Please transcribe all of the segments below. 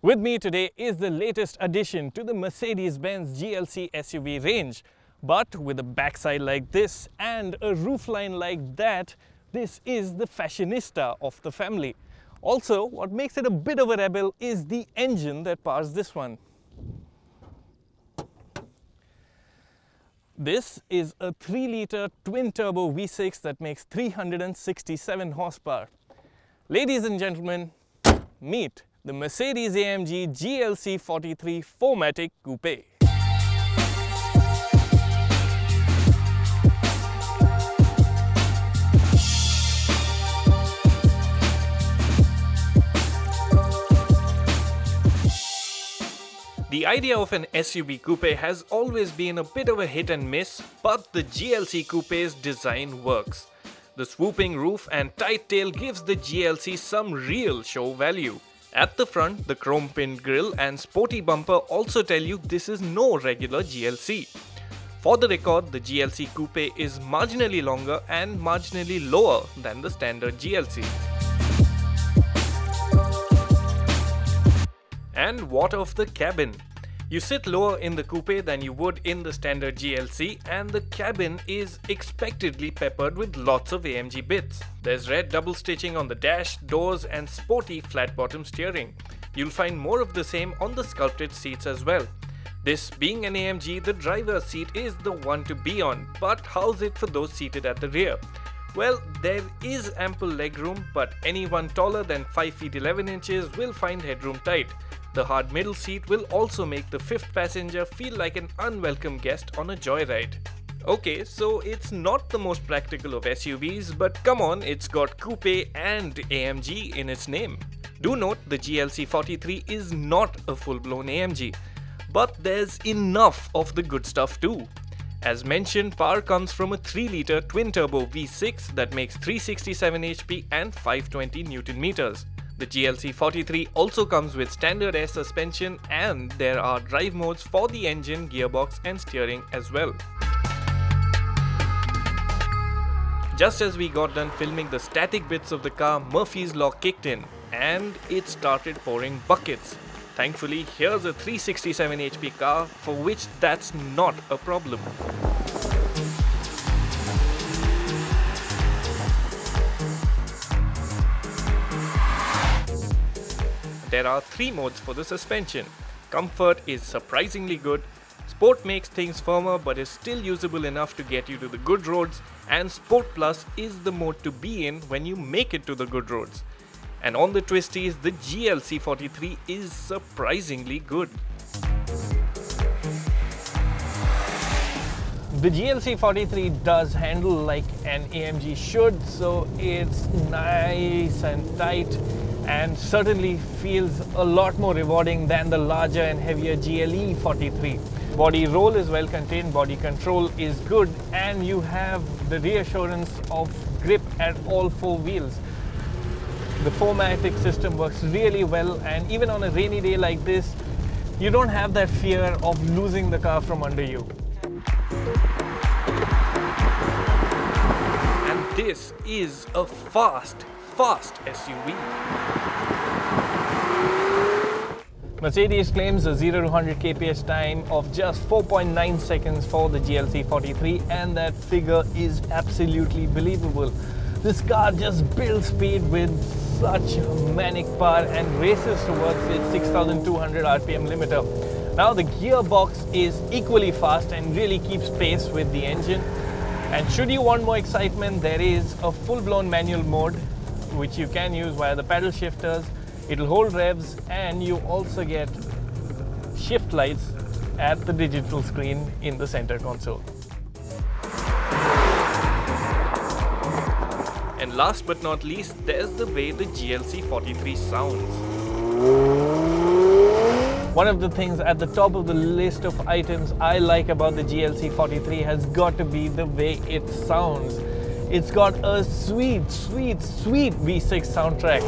With me today is the latest addition to the Mercedes-Benz GLC SUV range. But with a backside like this and a roofline like that, this is the fashionista of the family. Also, what makes it a bit of a rebel is the engine that powers this one. This is a 3-litre twin-turbo V6 that makes 367 horsepower. Ladies and gentlemen, meet the Mercedes-AMG GLC 43 4MATIC Coupe. The idea of an SUV coupe has always been a bit of a hit and miss, but the GLC Coupe's design works. The swooping roof and tight tail gives the GLC some real show value. At the front, the chrome-pinned grille and sporty bumper also tell you this is no regular GLC. For the record, the GLC Coupe is marginally longer and marginally lower than the standard GLC. And what of the cabin? You sit lower in the coupe than you would in the standard GLC, and the cabin is expectedly peppered with lots of AMG bits. There's red double stitching on the dash, doors and sporty flat bottom steering. You'll find more of the same on the sculpted seats as well. This being an AMG, the driver's seat is the one to be on, but how's it for those seated at the rear? Well, there is ample legroom, but anyone taller than 5 feet 11 inches will find headroom tight. The hard middle seat will also make the fifth passenger feel like an unwelcome guest on a joyride. Okay, so it's not the most practical of SUVs, but come on, it's got coupe and AMG in its name. Do note the GLC 43 is not a full-blown AMG, but there's enough of the good stuff too. As mentioned, power comes from a 3-litre twin-turbo V6 that makes 367 HP and 520 Nm. The GLC 43 also comes with standard air suspension, and there are drive modes for the engine, gearbox and steering as well. Just as we got done filming the static bits of the car, Murphy's Law kicked in and it started pouring buckets. Thankfully, here's a 367 HP car for which that's not a problem. There are 3 modes for the suspension. Comfort is surprisingly good, Sport makes things firmer but is still usable enough to get you to the good roads, and Sport Plus is the mode to be in when you make it to the good roads. And on the twisties, the GLC 43 is surprisingly good. The GLC 43 does handle like an AMG should, so it's nice and tight and certainly feels a lot more rewarding than the larger and heavier GLE 43. Body roll is well contained, body control is good, and you have the reassurance of grip at all 4 wheels. The 4MATIC system works really well, and even on a rainy day like this, you don't have that fear of losing the car from under you. And this is a fast SUV. Mercedes claims a 0 to 100 kph time of just 4.9 seconds for the GLC 43, and that figure is absolutely believable. This car just builds speed with such manic power and races towards its 6,200 RPM limiter. Now the gearbox is equally fast and really keeps pace with the engine. And should you want more excitement, there is a full-blown manual mode which you can use via the paddle shifters. It'll hold revs, and you also get shift lights at the digital screen in the center console. And last but not least, there's the way the GLC 43 sounds. One of the things at the top of the list of items I like about the GLC 43 has got to be the way it sounds. It's got a sweet V6 soundtrack.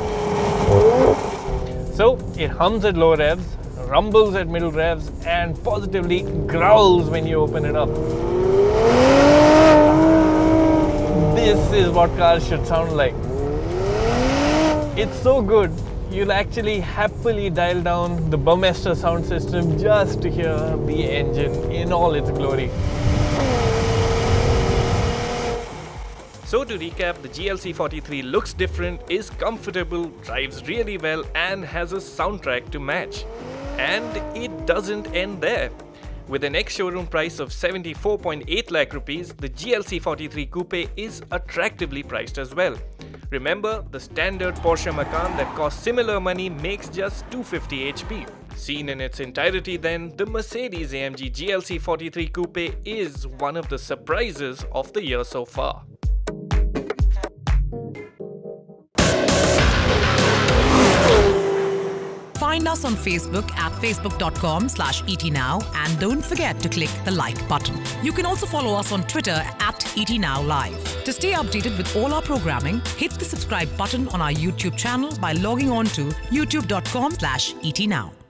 So it hums at low revs, rumbles at middle revs, and positively growls when you open it up. This is what cars should sound like. It's so good, you'll actually happily dial down the Burmester sound system just to hear the engine in all its glory. So to recap, the GLC 43 looks different, is comfortable, drives really well and has a soundtrack to match. And it doesn't end there. With an ex-showroom price of 74.8 lakh rupees, the GLC 43 Coupe is attractively priced as well. Remember, the standard Porsche Macan that costs similar money makes just 250 HP. Seen in its entirety then, the Mercedes-AMG GLC 43 Coupe is one of the surprises of the year so far. Find us on Facebook at facebook.com/etnow and don't forget to click the like button. You can also follow us on Twitter at etnowlive. To stay updated with all our programming, hit the subscribe button on our YouTube channel by logging on to youtube.com/etnow.